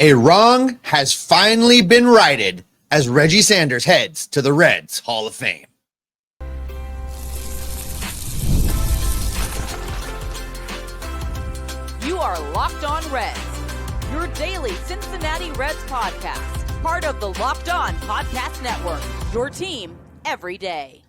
A wrong has finally been righted as Reggie Sanders heads to the Reds Hall of Fame. You are Locked On Reds, your daily Cincinnati Reds podcast, part of the Locked On Podcast Network, your team every day.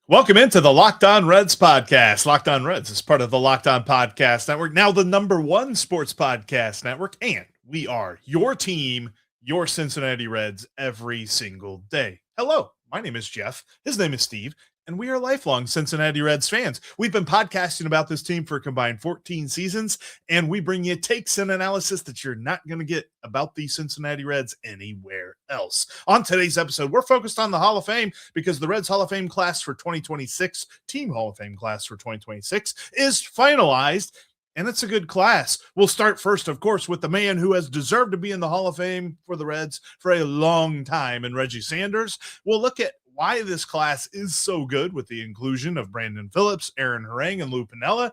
Welcome into the Locked On Reds podcast. Locked On Reds is part of the Locked On Podcast Network, now the #1 sports podcast network, and we are your team, your Cincinnati Reds, every single day. Hello, my name is Jeff. His name is Steve, and we are lifelong Cincinnati Reds fans. We've been podcasting about this team for a combined 14 seasons, and we bring you takes and analysis that you're not going to get about the Cincinnati Reds anywhere else. On today's episode, we're focused on the Hall of Fame because the Reds Hall of Fame class for 2026, Team Hall of Fame class for 2026, is finalized, and it's a good class. We'll start first, of course, with the man who has deserved to be in the Hall of Fame for the Reds for a long time, and Reggie Sanders. We'll look at why this class is so good with the inclusion of Brandon Phillips, Harang, and Lou Piniella.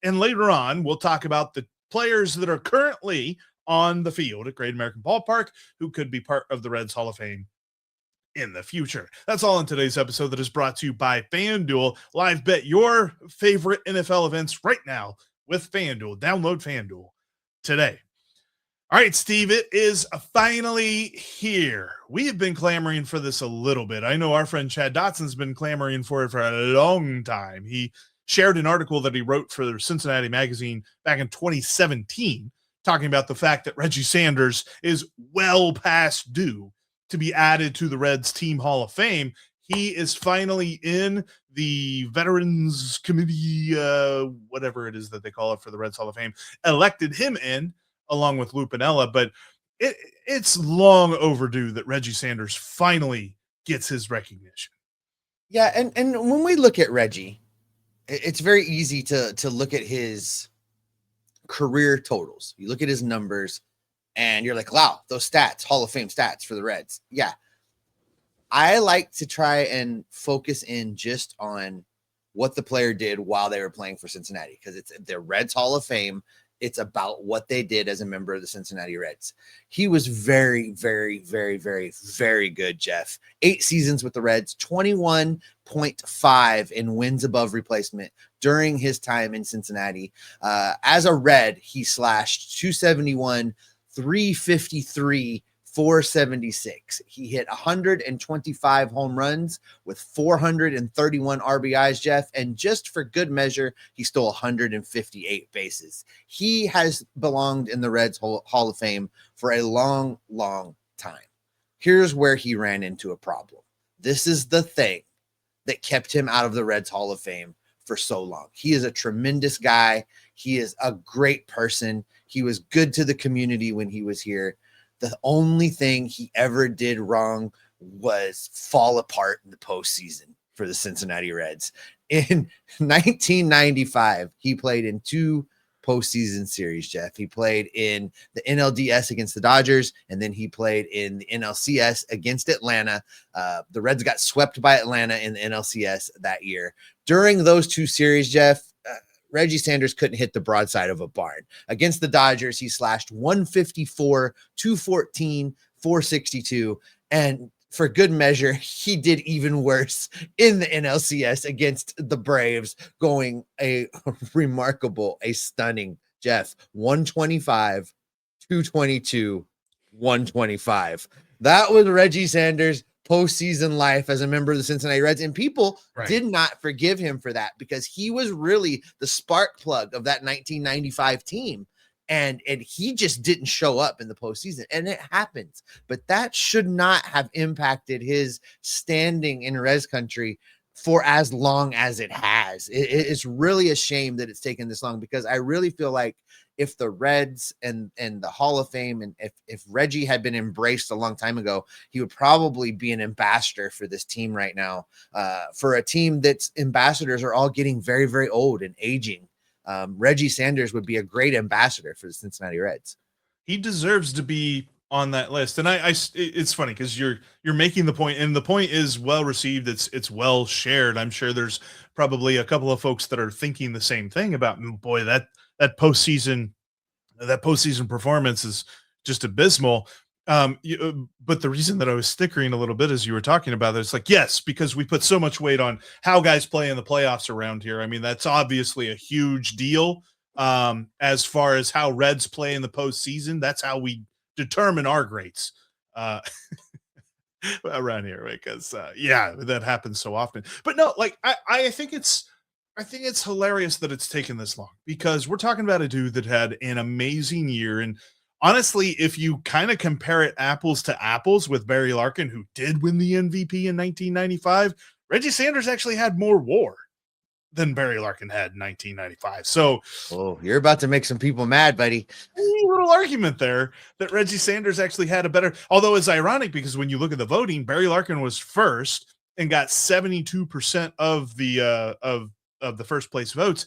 And later on, we'll talk about the players that are currently on the field at Great American Ballpark who could be part of the Reds Hall of Fame in the future. That's all in today's episode that is brought to you by FanDuel. Live bet your favorite NFL events right now with FanDuel. Download FanDuel today. All right, Steve, it is finally here. We have been clamoring for this a little bit. I know our friend Chad Dotson's been clamoring for it for a long time. He shared an article that he wrote for Cincinnati Magazine back in 2017, talking about the fact that Reggie Sanders is well past due to be added to the Reds Team Hall of Fame. He is finally in the Veterans Committee, whatever it is that they call it for the Reds Hall of Fame, elected him in, along with Lou Piniella, but it's long overdue that Reggie Sanders finally gets his recognition. Yeah, and when we look at Reggie, it's very easy to look at his career totals. You look at his numbers, and you're like, wow, those stats, Hall of Fame stats for the Reds. Yeah. I like to try and focus in just on what the player did while they were playing for Cincinnati, because it's the Reds Hall of Fame. It's about what they did as a member of the Cincinnati Reds. He was very, very, very, very, very good, Jeff. 8 seasons with the Reds, 21.5 in wins above replacement during his time in Cincinnati. As a Red, he slashed 271, 353, 476. He hit 125 home runs with 431 RBIs, Jeff. And just for good measure, he stole 158 bases. He has belonged in the Reds Hall of Fame for a long, long time. Here's where he ran into a problem. This is the thing that kept him out of the Reds Hall of Fame for so long. He is a tremendous guy. He is a great person. He was good to the community when he was here. The only thing he ever did wrong was fall apart in the postseason for the Cincinnati Reds. In 1995, he played in 2 postseason series, Jeff. He played in the NLDS against the Dodgers, and then he played in the NLCS against Atlanta. The Reds got swept by Atlanta in the NLCS that year. During those 2 series, Jeff, Reggie Sanders couldn't hit the broadside of a barn. Against the Dodgers, he slashed 154, 214, 462. And for good measure, he did even worse in the NLCS against the Braves, going a stunning, Jeff, 125, 222, 125. That was Reggie Sanders' postseason life as a member of the Cincinnati Reds, and people did not forgive him for that because he was really the spark plug of that 1995 team, and he just didn't show up in the postseason, and it happens. But that should not have impacted his standing in Reds country for as long as it has. It's really a shame that it's taken this long, because I really feel like if the Reds and the Hall of Fame, and if Reggie had been embraced a long time ago, he would probably be an ambassador for this team right now, for a team that's ambassadors are all getting very, very old and aging. Reggie Sanders would be a great ambassador for the Cincinnati Reds. He deserves to be on that list. And it's funny because you're making the point, and the point is well received. It's well shared. I'm sure there's probably a couple of folks that are thinking the same thing about, boy, that postseason that postseason performance is just abysmal. But the reason that I was snickering a little bit as you were talking about it, it's like, yes, because we put so much weight on how guys play in the playoffs around here. I mean, that's obviously a huge deal. As far as how Reds play in the postseason, that's how we determine our grades around here, because yeah, that happens so often. But no, like I think it's hilarious that it's taken this long, because we're talking about a dude that had an amazing year. And honestly, if you kind of compare it apples to apples with Barry Larkin, who did win the MVP in 1995, Reggie Sanders actually had more WAR than Barry Larkin had in 1995. So, oh, you're about to make some people mad, buddy. a little argument there that Reggie Sanders actually had a better, although it's ironic because when you look at the voting, Barry Larkin was first and got 72% of the first place votes.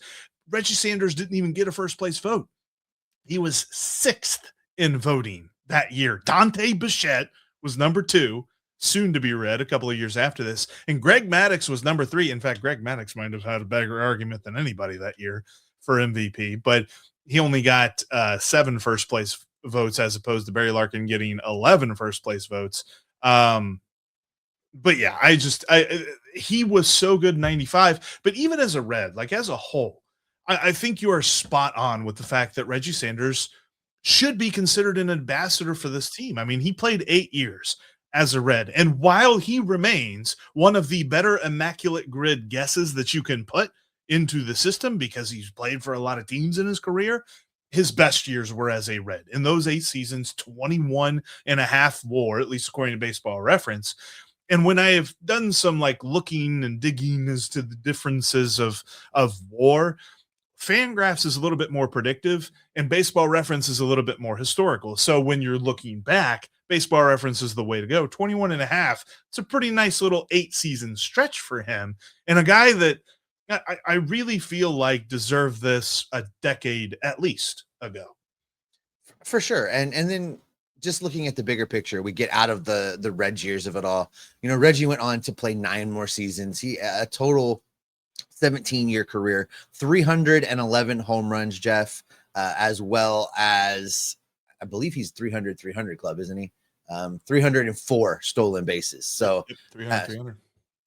Reggie Sanders didn't even get a first place vote. He was sixth in voting that year. Dante Bichette was number 2, soon to be read a couple of years after this. And Greg Maddux was number 3. In fact, Greg Maddux might have had a better argument than anybody that year for MVP, but he only got 7 first place votes as opposed to Barry Larkin getting 11 first place votes. But yeah, he was so good in 95, but even as a Red, like as a whole, I think you are spot on with the fact that Reggie Sanders should be considered an ambassador for this team. I mean, he played 8 years as a Red, and while he remains one of the better immaculate grid guesses that you can put into the system, because he's played for a lot of teams in his career, his best years were as a Red. In those 8 seasons, 21.5 WAR, at least according to Baseball Reference. And when I have done some like looking and digging as to the differences of WAR, Fangraphs is a little bit more predictive and Baseball Reference is a little bit more historical. So when you're looking back, Baseball Reference is the way to go. 21.5. It's a pretty nice little 8-season stretch for him. And a guy that I really feel like deserved this a decade at least ago. For sure. And then just looking at the bigger picture, we get out of the Reg years of it all. You know, Reggie went on to play 9 more seasons. He a total 17-year career, 311 home runs, Jeff, as well as I believe he's 300 club, isn't he? 304 stolen bases. So 300.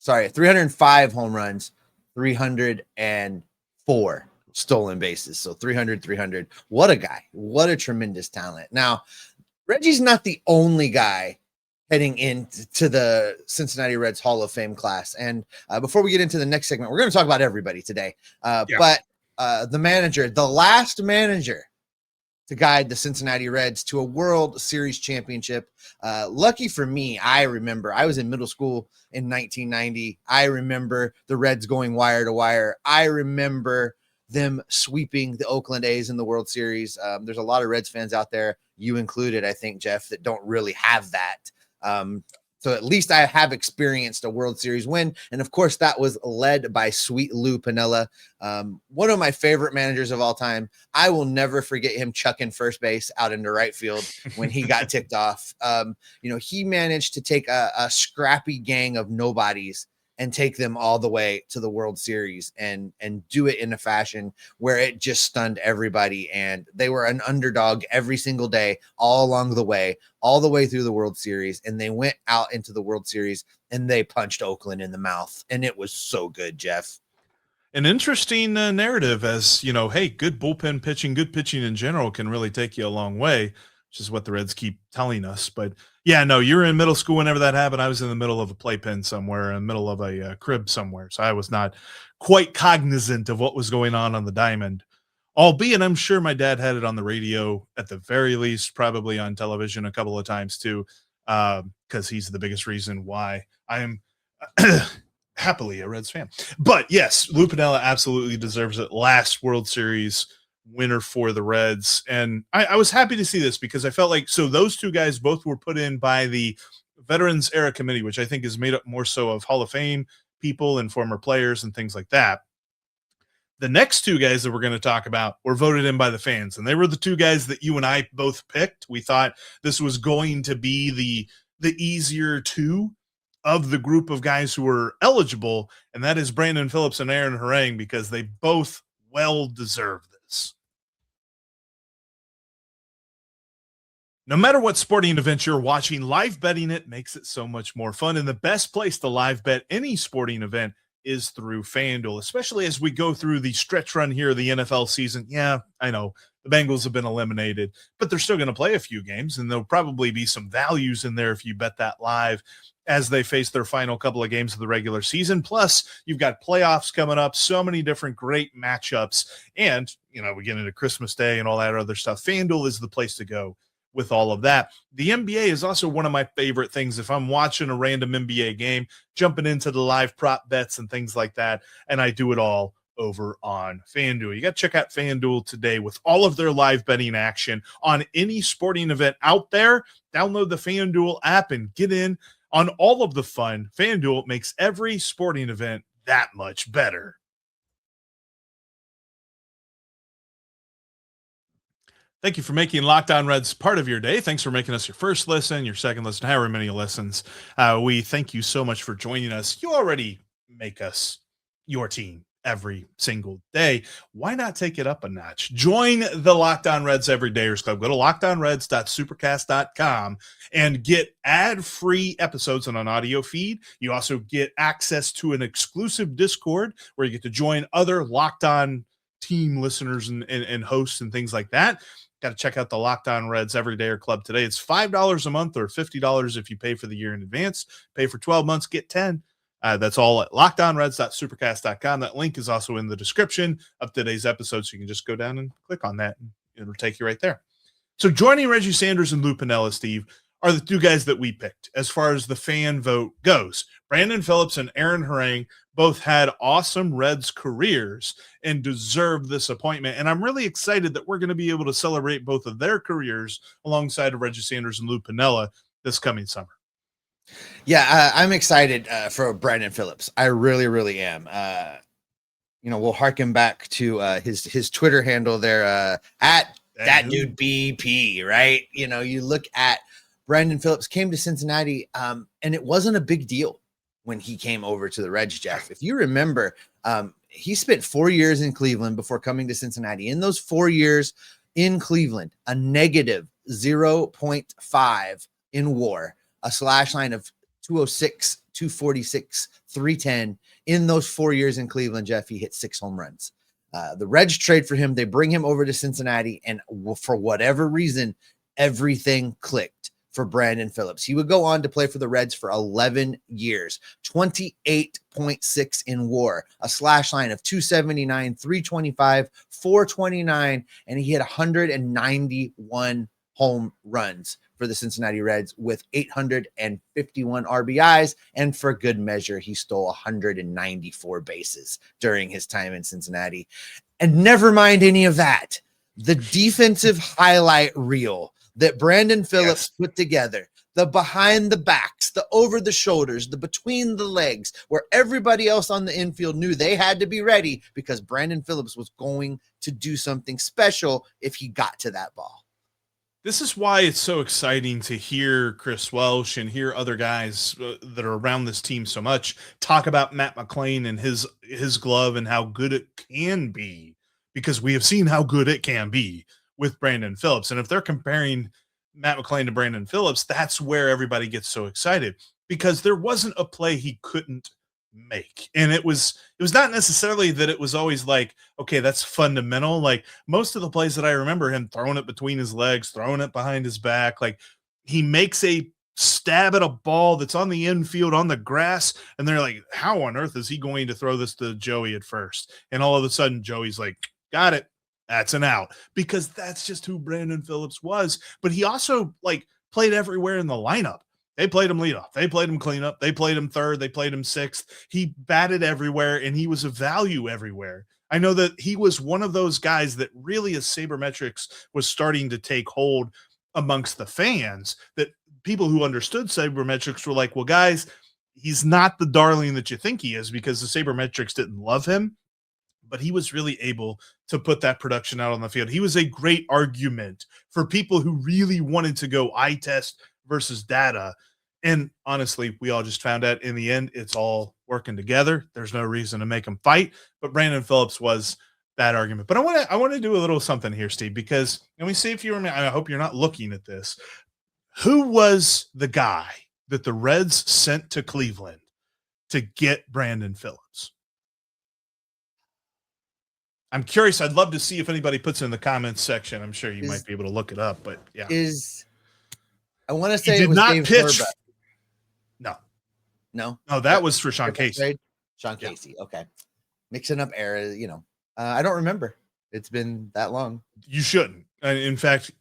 305 home runs, 304 stolen bases. So 300. What a guy. What a tremendous talent. Now, Reggie's not the only guy heading into the Cincinnati Reds Hall of Fame class. And before we get into the next segment, we're going to talk about everybody today. But the manager, the last manager to guide the Cincinnati Reds to a World Series championship. Lucky for me, I remember I was in middle school in 1990. I remember the Reds going wire to wire. I remember them sweeping the Oakland A's in the World Series. There's a lot of Reds fans out there, you included, I think, Jeff, that don't really have that. So at least I have experienced a World Series win. And of course, that was led by sweet Lou Piniella, one of my favorite managers of all time. I will never forget him chucking first base out into right field when he got ticked off. You know, he managed to take a scrappy gang of nobodies and take them all the way to the World Series and do it in a fashion where it just stunned everybody. And they were an underdog every single day, all along the way through the World Series. And they went out into the World Series and they punched Oakland in the mouth. And it was so good, Jeff. An interesting narrative, as you know, hey, good bullpen pitching, good pitching in general can really take you a long way, which is what the Reds keep telling us. But yeah, no, you were in middle school whenever that happened. I was in the middle of a playpen somewhere, in the middle of a crib somewhere. So I was not quite cognizant of what was going on the diamond, albeit I'm sure my dad had it on the radio at the very least, probably on television a couple of times too, because he's the biggest reason why I am happily a Reds fan. But yes, Lou Piniella absolutely deserves it. Last World Series winner for the Reds. And I was happy to see this because I felt like, so those two guys both were put in by the Veterans Era Committee, which I think is made up more so of Hall of Fame people and former players and things like that. The next two guys that we're going to talk about were voted in by the fans, and they were the two guys that you and I both picked. We thought this was going to be the easier two of the group of guys who were eligible, and that is Brandon Phillips and Aaron Harang, because they both well deserve this. No matter what sporting event you're watching, live betting it makes it so much more fun. And the best place to live bet any sporting event is through FanDuel, especially as we go through the stretch run here of the NFL season. Yeah, I know the Bengals have been eliminated, but they're still going to play a few games, and there'll probably be some values in there if you bet that live as they face their final couple of games of the regular season. Plus, you've got playoffs coming up, so many different great matchups, and, we get into Christmas Day and all that other stuff. FanDuel is the place to go with all of that. The NBA is also one of my favorite things. If I'm watching a random NBA game, jumping into the live prop bets and things like that, and I do it all over on FanDuel. You got to check out FanDuel today with all of their live betting action on any sporting event out there. Download the FanDuel app and get in on all of the fun. FanDuel makes every sporting event that much better. Thank you for making Locked On Reds part of your day. Thanks for making us your first listen, your second listen, however many listens. We thank you so much for joining us. You already make us your team every single day. Why not take it up a notch? Join the Locked On Reds Everydayers Club. Go to lockedonreds.supercast.com and get ad-free episodes on an audio feed. You also get access to an exclusive Discord where you get to join other Locked On team listeners and hosts and things like that. Got to check out the Locked On Reds Everydayer Club today. It's $5 a month or $50 if you pay for the year in advance. Pay for 12 months, get 10. That's all at lockedonreds.supercast.com. That link is also in the description of today's episode, so you can just go down and click on that, and it'll take you right there. So joining Reggie Sanders and Lou Piniella, Steve, are the two guys that we picked as far as the fan vote goes. Brandon Phillips and Aaron Harang both had awesome Reds careers and deserve this appointment. And I'm really excited that we're going to be able to celebrate both of their careers alongside of Reggie Sanders and Lou Piniella this coming summer. Yeah, I'm excited for Brandon Phillips. I really, really am. We'll harken back to his Twitter handle there at that dude BP, right? You look at Brandon Phillips came to Cincinnati, and it wasn't a big deal when he came over to the Reds, Jeff. If you remember, he spent 4 years in Cleveland before coming to Cincinnati. In those 4 years in Cleveland, a negative 0.5 in WAR, a slash line of 206, 246, 310. In those 4 years in Cleveland, Jeff, he hit 6 home runs. The Reds trade for him. They bring him over to Cincinnati, and for whatever reason, everything clicked for Brandon Phillips. He would go on to play for the Reds for 11 years, 28.6 in WAR, a slash line of 279, 325, 429, and he hit 191 home runs for the Cincinnati Reds with 851 RBIs. And for good measure, he stole 194 bases during his time in Cincinnati. And never mind any of that, the defensive highlight reel that Brandon Phillips put together, the behind the backs, the over the shoulders, the between the legs, where everybody else on the infield knew they had to be ready because Brandon Phillips was going to do something special if he got to that ball. This is why it's so exciting to hear Chris Welsh and hear other guys that are around this team so much talk about Matt McLain and his glove and how good it can be, because we have seen how good it can be with Brandon Phillips. And if they're comparing Matt McLain to Brandon Phillips, that's where everybody gets so excited, because there wasn't a play he couldn't make. And it was not necessarily that it was always like, okay, that's fundamental. Like most of the plays that I remember him throwing it between his legs, throwing it behind his back, like he makes a stab at a ball that's on the infield on the grass, and they're like, how on earth is he going to throw this to Joey at first? And all of a sudden Joey's like, got it. That's an out, because that's just who Brandon Phillips was. But he also played everywhere in the lineup. They played him leadoff. They played him cleanup. They played him third. They played him sixth. He batted everywhere, and he was a value everywhere. I know that he was one of those guys that really, as sabermetrics was starting to take hold amongst the fans, that people who understood sabermetrics were like, well, guys, he's not the darling that you think he is, because the sabermetrics didn't love him. But he was really able to put that production out on the field. He was a great argument for people who really wanted to go eye test versus data. And honestly, we all just found out in the end, it's all working together. There's no reason to make them fight. But Brandon Phillips was that argument. But I want to do a little something here, Steve, because let me see if you remember. I hope you're not looking at this. Who was the guy that the Reds sent to Cleveland to get Brandon Phillips? I'm curious. I'd love to see if anybody puts it in the comments section. I'm sure you might be able to look it up, but yeah. I want to say he did it was not Dave pitch. Horvath. No, that was for Sean Casey. Sean Casey. Okay. Mixing up eras, I don't remember. It's been that long. You shouldn't. In fact,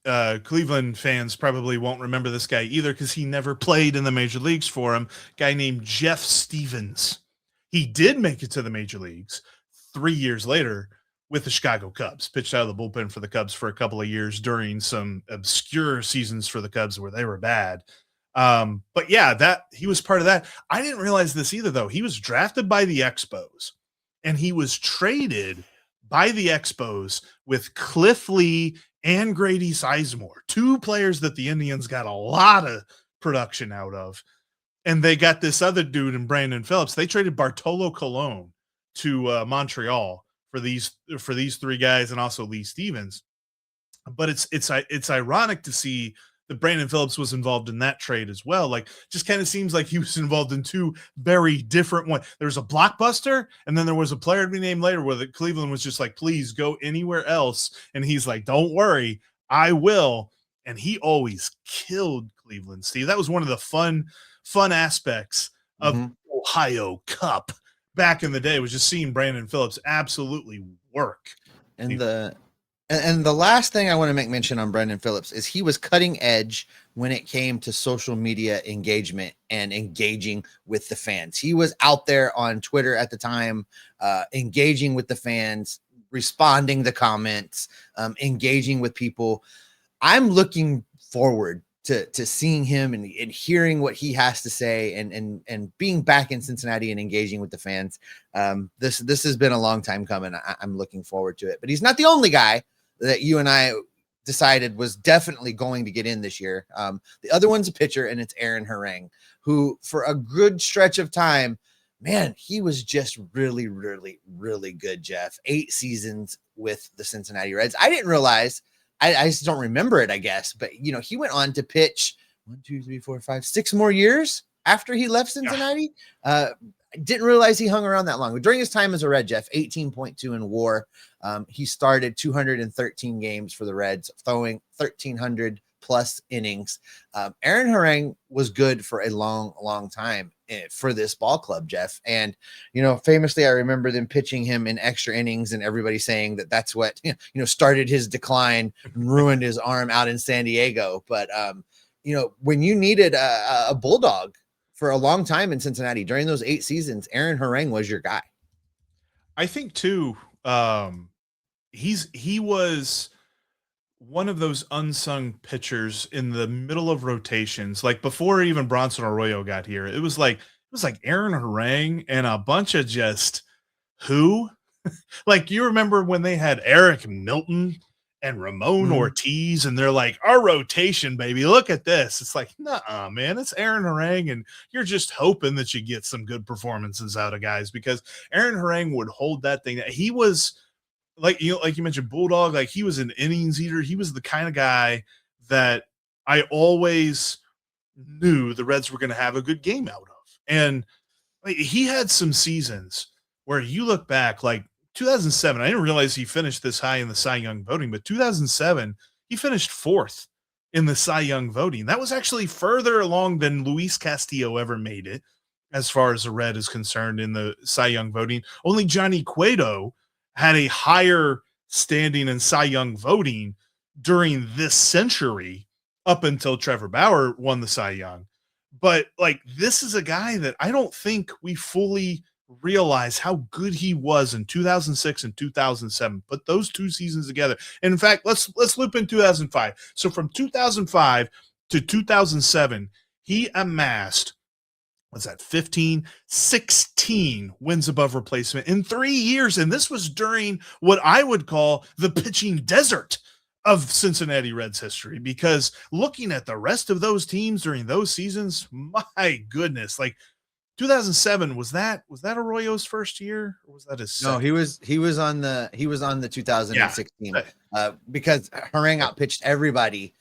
Cleveland fans probably won't remember this guy either because he never played in the major leagues for him. Guy named Jeff Stevens. He did make it to the major leagues 3 years later with the Chicago Cubs. Pitched out of the bullpen for the Cubs for a couple of years during some obscure seasons for the Cubs where they were bad. But yeah, that he was part of that. I didn't realize this either, though. He was drafted by the Expos and he was traded by the Expos with Cliff Lee and Grady Sizemore, two players that the Indians got a lot of production out of. And they got this other dude in Brandon Phillips. They traded Bartolo Colon to Montreal for these three guys and also Lee Stevens. But it's ironic to see that Brandon Phillips was involved in that trade as well. Like, just kind of seems like he was involved in two very different ones. There's a blockbuster, and then there was a player to be named later where the Cleveland was just like, please go anywhere else. And he's like, don't worry, I will. And he always killed Cleveland, Steve. That was one of the fun aspects of Ohio Cup back in the day, was just seeing Brandon Phillips absolutely work. And the last thing I want to make mention on Brandon Phillips is he was cutting edge when it came to social media engagement and engaging with the fans. He was out there on Twitter at the time, engaging with the fans, responding to comments, engaging with people. I'm looking forward to seeing him and hearing what he has to say and being back in Cincinnati and engaging with the fans. This has been a long time coming. I'm looking forward to it, but he's not the only guy that you and I decided was definitely going to get in this year. The other one's a pitcher, and it's Aaron Harang, who for a good stretch of time, man, he was just really, really, really good, Jeff. 8 seasons with the Cincinnati Reds. I didn't realize, I just don't remember it, I guess, but he went on to pitch 6 more years after he left Cincinnati. I didn't realize he hung around that long. During his time as a Red, Jeff, 18.2 in WAR. He started 213 games for the Reds, throwing 1,300 plus innings. Aaron Harang was good for a long, long time for this ball club, Jeff. And, famously, I remember them pitching him in extra innings and everybody saying that that's what, started his decline and ruined his arm out in San Diego. But, when you needed a bulldog for a long time in Cincinnati during those 8 seasons, Aaron Harang was your guy. I think too, he was one of those unsung pitchers in the middle of rotations. Like before even Bronson Arroyo got here, it was like Aaron Harang and a bunch of just who like, you remember when they had Eric Milton and Ramon Ortiz, and they're like, our rotation, baby, look at this. It's like, nah, man, it's Aaron Harang, and you're just hoping that you get some good performances out of guys, because Aaron Harang would hold that thing. He was like you mentioned, bulldog. Like, he was an innings eater. He was the kind of guy that I always knew the Reds were going to have a good game out of. And like, he had some seasons where you look back, like 2007, I didn't realize he finished this high in the Cy Young voting, but 2007, he finished 4th in the Cy Young voting. That was actually further along than Luis Castillo ever made it, as far as the Red is concerned, in the Cy Young voting. Only Johnny Cueto had a higher standing in Cy Young voting during this century, up until Trevor Bauer won the Cy Young. But like, this is a guy that I don't think we fully realize how good he was in 2006 and 2007. Put those 2 seasons together. And in fact, let's loop in 2005. So from 2005 to 2007, he amassed, what's that, 16 wins above replacement in 3 years. And this was during what I would call the pitching desert of Cincinnati Reds history, because looking at the rest of those teams during those seasons, my goodness, like, 2007, was that Arroyo's first year, or was that his No, second? he was on the 2016 because Harang outpitched everybody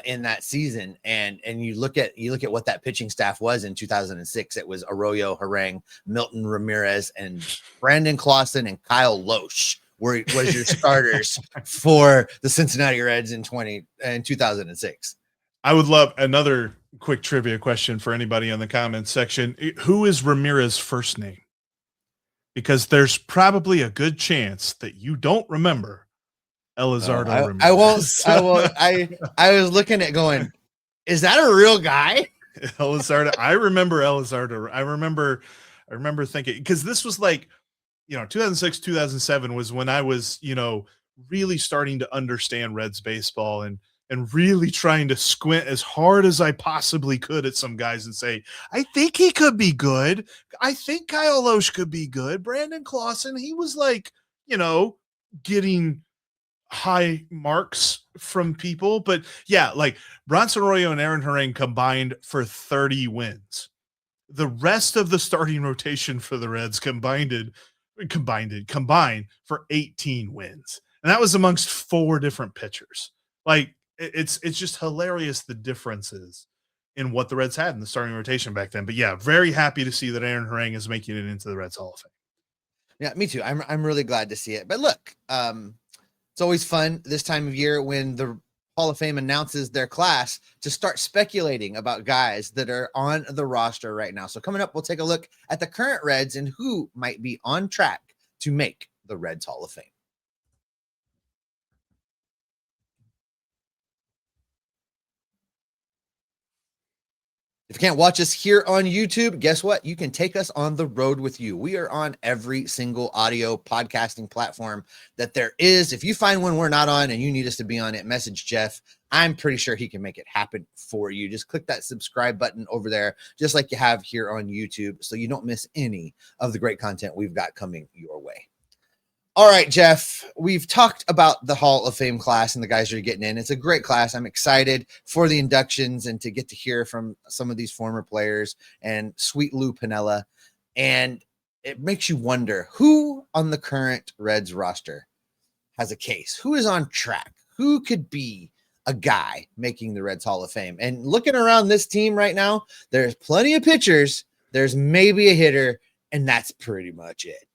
in that season, and you look at what that pitching staff was in 2006. It was Arroyo, Harang, Milton Ramirez, and Brandon Clausen and Kyle Loesch was your starters for the Cincinnati Reds in 2006. I would love another quick trivia question for anybody on the comments section. Who is Ramirez's first name? Because there's probably a good chance that you don't remember Elizardo Ramirez. I won't. I was looking at going, is that a real guy? Elizardo. I remember Elizardo. I remember thinking, because this was like, 2006, 2007 was when I was, really starting to understand Reds baseball and really trying to squint as hard as I possibly could at some guys and say, I think he could be good. I think Kyle Loesch could be good. Brandon Clausen, he was like, getting high marks from people. But yeah, like Bronson Arroyo and Aaron Harang combined for 30 wins. The rest of the starting rotation for the Reds combined for 18 wins. And that was amongst 4 different pitchers. Like, it's just hilarious, the differences in what the Reds had in the starting rotation back then. But yeah, very happy to see that Aaron Harang is making it into the Reds Hall of Fame. Yeah, me too. I'm really glad to see it. But look, it's always fun this time of year when the Hall of Fame announces their class to start speculating about guys that are on the roster right now. So coming up, we'll take a look at the current Reds and who might be on track to make the Reds Hall of Fame. If you can't watch us here on YouTube, guess what? You can take us on the road with you. We are on every single audio podcasting platform that there is. If you find one we're not on and you need us to be on it, message Jeff. I'm pretty sure he can make it happen for you. Just click that subscribe button over there, just like you have here on YouTube, so you don't miss any of the great content we've got coming your way. All right, Jeff, we've talked about the Hall of Fame class and the guys that are getting in. It's a great class. I'm excited for the inductions and to get to hear from some of these former players and sweet Lou Piniella. And it makes you wonder who on the current Reds roster has a case, who is on track, who could be a guy making the Reds Hall of Fame. And looking around this team right now, there's plenty of pitchers. There's maybe a hitter, and that's pretty much it.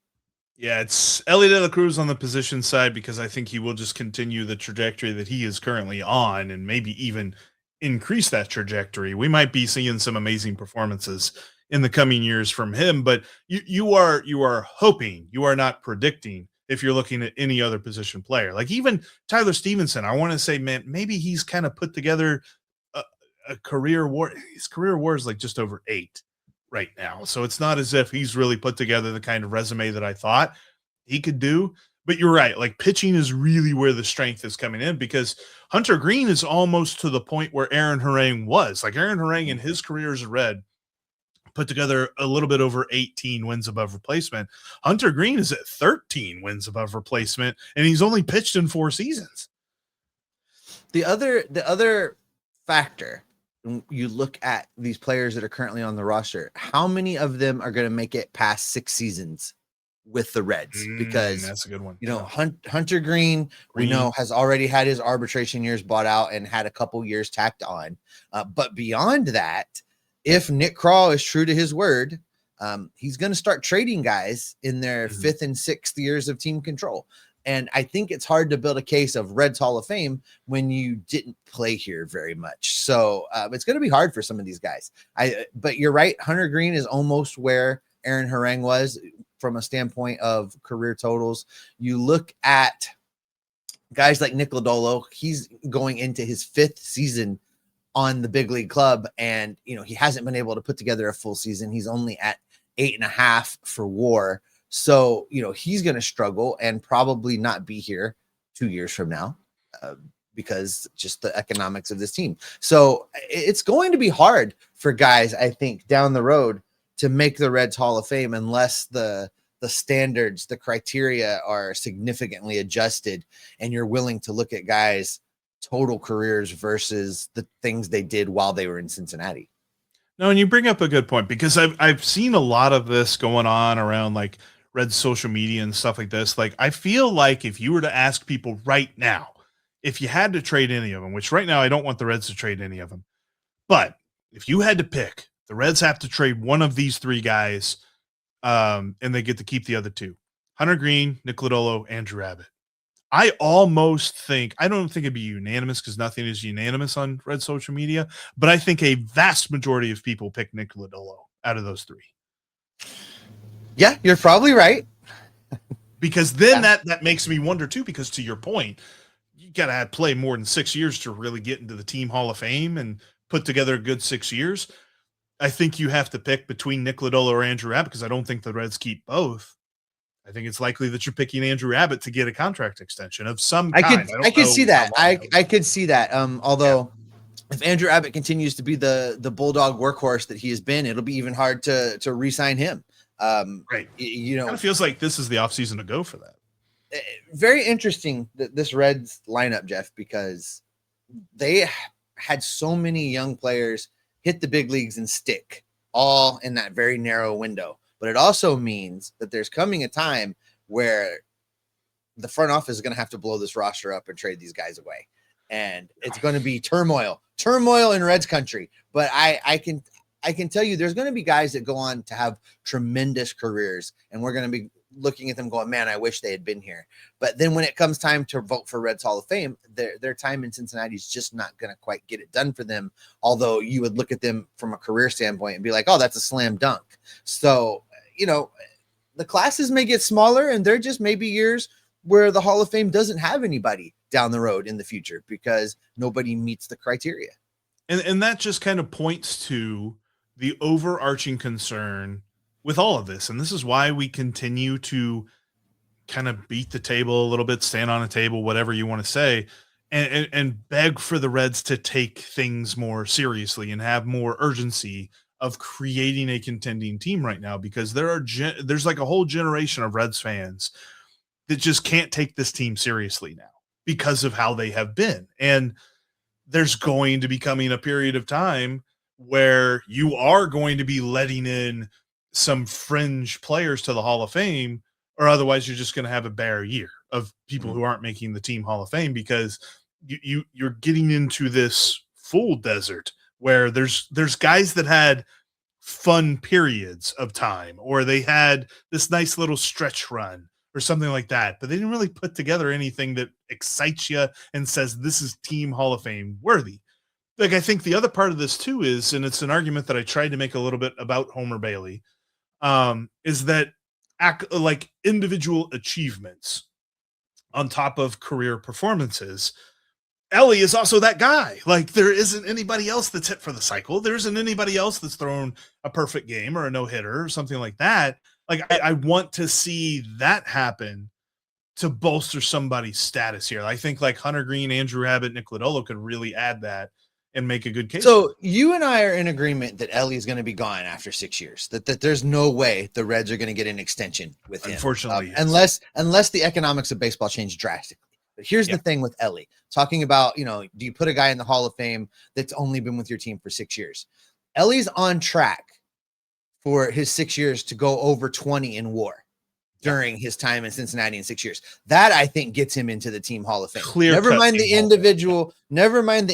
Yeah, it's Elly De La Cruz on the position side, because I think he will just continue the trajectory that he is currently on and maybe even increase that trajectory. We might be seeing some amazing performances in the coming years from him, but you are hoping, you are not predicting if you're looking at any other position player. Like even Tyler Stephenson, I want to say, man, maybe he's kind of put together a career WAR. His career WAR is like just over 8 right now. So it's not as if he's really put together the kind of resume that I thought he could do. But you're right. Like pitching is really where the strength is coming in, because Hunter Greene is almost to the point where Aaron Harang was. Like Aaron Harang in his career as a Red put together a little bit over 18 wins above replacement. Hunter Greene is at 13 wins above replacement, and he's only pitched in 4 seasons. The other factor, you look at these players that are currently on the roster, how many of them are going to make it past 6 seasons with the Reds? Because that's a good one. Hunter Greene, we know, has already had his arbitration years bought out and had a couple years tacked on. But beyond that, if Nick Krall is true to his word, he's going to start trading guys in their 5th and 6th years of team control. And I think it's hard to build a case of Reds Hall of Fame when you didn't play here very much. So it's going to be hard for some of these guys. But you're right. Hunter Greene is almost where Aaron Harang was from a standpoint of career totals. You look at guys like Nick Lodolo, he's going into his 5th season on the big league club. And, he hasn't been able to put together a full season. He's only at 8.5 for WAR. So, he's going to struggle and probably not be here 2 years from now because just the economics of this team. So it's going to be hard for guys, I think, down the road to make the Reds Hall of Fame unless the standards, the criteria are significantly adjusted and you're willing to look at guys' total careers versus the things they did while they were in Cincinnati. No, and you bring up a good point because I've seen a lot of this going on around like Red's social media and stuff like this. Like, I feel like if you were to ask people right now, if you had to trade any of them, which right now I don't want the Reds to trade any of them, but if you had to pick, the Reds have to trade one of these three guys, and they get to keep the other two: Hunter Greene, Nick Lodolo, Andrew Abbott. I almost think, I don't think it'd be unanimous because nothing is unanimous on Red social media, but I think a vast majority of people pick Nick Lodolo out of those three. Yeah, you're probably right. Because then that makes me wonder too, because to your point, you got to play more than 6 years to really get into the team Hall of Fame and put together a good 6 years. I think you have to pick between Nick Lodolo or Andrew Abbott because I don't think the Reds keep both. I think it's likely that you're picking Andrew Abbott to get a contract extension of some kind. I could see that. I could see that. Although if Andrew Abbott continues to be the bulldog workhorse that he has been, it'll be even hard to re-sign him. Right. You know, it feels like this is the offseason to go for that. Very interesting this Reds lineup, Jeff, because they had so many young players hit the big leagues and stick all in that very narrow window. But it also means that there's coming a time where the front office is going to have to blow this roster up and trade these guys away. And it's going to be turmoil in Reds country. But I can tell you there's going to be guys that go on to have tremendous careers, and we're going to be looking at them going, man, I wish they had been here. But then when it comes time to vote for Reds Hall of Fame, their time in Cincinnati is just not going to quite get it done for them. Although you would look at them from a career standpoint and be like, oh, that's a slam dunk. So, you know, the classes may get smaller, and there just may be years where the Hall of Fame doesn't have anybody down the road in the future because nobody meets the criteria. And that just kind of points to the overarching concern with all of this. And this is why we continue to kind of beat the table a little bit, stand on a table, whatever you want to say, and beg for the Reds to take things more seriously and have more urgency of creating a contending team right now, because there's like a whole generation of Reds fans that just can't take this team seriously now because of how they have been. And there's going to be coming a period of time where you are going to be letting in some fringe players to the Hall of Fame, or otherwise you're just going to have a bare year of people who aren't making the team Hall of Fame, because you're getting into this full desert where there's guys that had fun periods of time, or they had this nice little stretch run or something like that, but they didn't really put together anything that excites you and says this is team Hall of Fame worthy. Like, I think the other part of this too is, and it's an argument that I tried to make a little bit about Homer Bailey, is that like individual achievements on top of career performances, Elly is also that guy. Like, there isn't anybody else that's hit for the cycle. There isn't anybody else that's thrown a perfect game or a no-hitter or something like that. Like, I want to see that happen to bolster somebody's status here. I think like Hunter Greene, Andrew Abbott, Nick Lodolo could really add that and make a good case. So you and I are in agreement that Elly is going to be gone after 6 years, that there's no way the Reds are going to get an extension with him. Unfortunately, unless the economics of baseball change drastically. But here's the thing with Elly, talking about, do you put a guy in the Hall of Fame that's only been with your team for 6 years? Elly's on track for his 6 years to go over 20 in WAR during his time in Cincinnati in 6 years. That, I think, gets him into the team Hall of Fame. Never mind the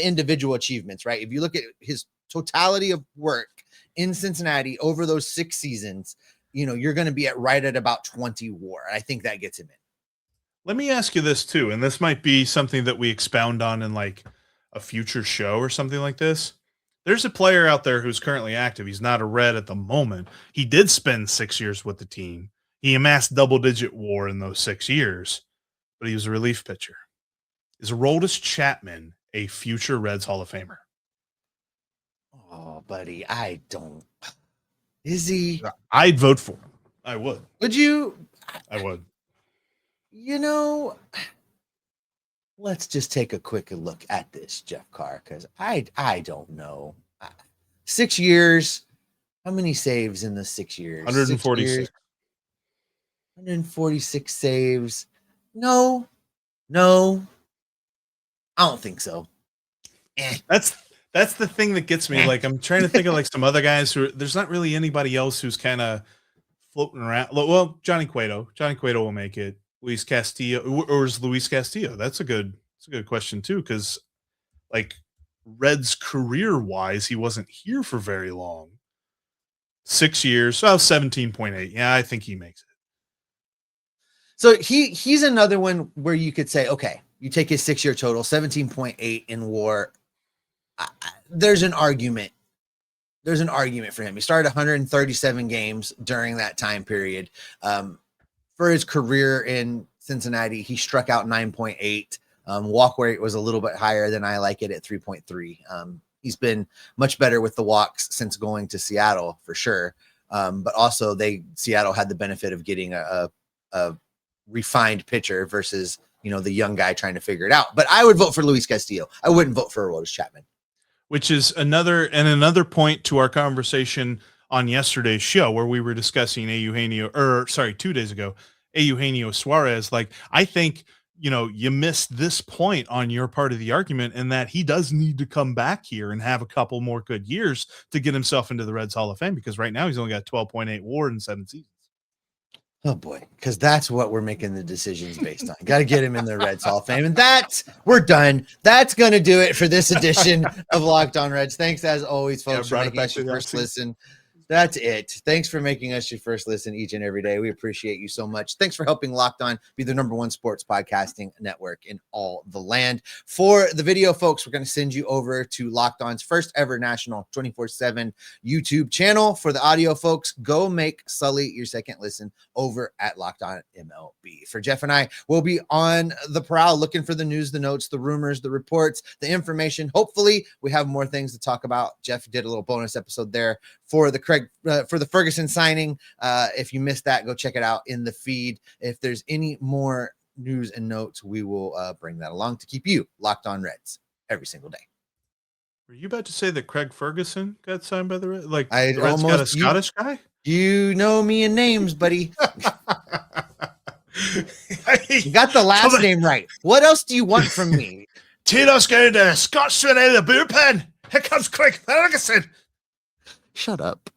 individual achievements, right? If you look at his totality of work in Cincinnati over those 6 seasons, you're going to be right at about 20 WAR. I think that gets him in. Let me ask you this too, and this might be something that we expound on in like a future show or something like this. There's a player out there who's currently active. He's not a Red at the moment. He did spend 6 years with the team. He amassed double-digit WAR in those 6 years, but he was a relief pitcher. Is Aroldis Chapman a future Reds Hall of Famer? Oh, buddy, I don't. Is he? I'd vote for him. I would. Would you? I would. Let's just take a quick look at this, Jeff Carr, because I don't know. 6 years. How many saves in the 6 years? 146. 146 saves. No, I don't think so. That's That's the thing that gets me. Like, I'm trying to think of like some other guys who there's not really anybody else who's kind of floating around. Well, Johnny Cueto will make it. Luis Castillo, or is Luis Castillo? That's a good question too, because like Reds career wise, he wasn't here for very long. 6 years, 17.8. Yeah, I think he makes it. So he's another one where you could say, okay, you take his 6-year total, 17.8 in WAR. There's an argument. There's an argument for him. He started 137 games during that time period. For his career in Cincinnati, he struck out 9.8. Walk rate was a little bit higher than I like it at 3.3. He's been much better with the walks since going to Seattle for sure. But also Seattle had the benefit of getting a refined pitcher versus, the young guy trying to figure it out. But I would vote for Luis Castillo. I wouldn't vote for Aroldis Chapman. Which is another point to our conversation on yesterday's show where we were discussing 2 days ago, Eugenio Suarez. Like, I think, you missed this point on your part of the argument, and that he does need to come back here and have a couple more good years to get himself into the Reds Hall of Fame, because right now he's only got 12.8 WAR in 7 seasons. Oh boy, because that's what we're making the decisions based on. Got to get him in the Reds Hall of Fame, and we're done. That's going to do it for this edition of Locked On Reds. Thanks as always, folks, for making us your first listen. That's it. Thanks for making us your first listen each and every day. We appreciate you so much. Thanks for helping Locked On be the #1 sports podcasting network in all the land. For the video, folks, we're going to send you over to Locked On's first ever national 24/7 YouTube channel. For the audio, folks, go make Sully your second listen over at Locked On MLB. For Jeff and I, we'll be on the prowl looking for the news, the notes, the rumors, the reports, the information. Hopefully, we have more things to talk about. Jeff did a little bonus episode there for the Ferguson signing. If you missed that, go check it out in the feed. If there's any more news and notes, we will bring that along to keep you locked on Reds every single day. Were you about to say that Craig Ferguson got signed by the Reds? Like, the Reds got a Scottish guy? You know me and names, buddy. You got the last name right. What else do you want from me? Tito's going to Scotland out of the bullpen. Here comes Craig Ferguson. Shut up.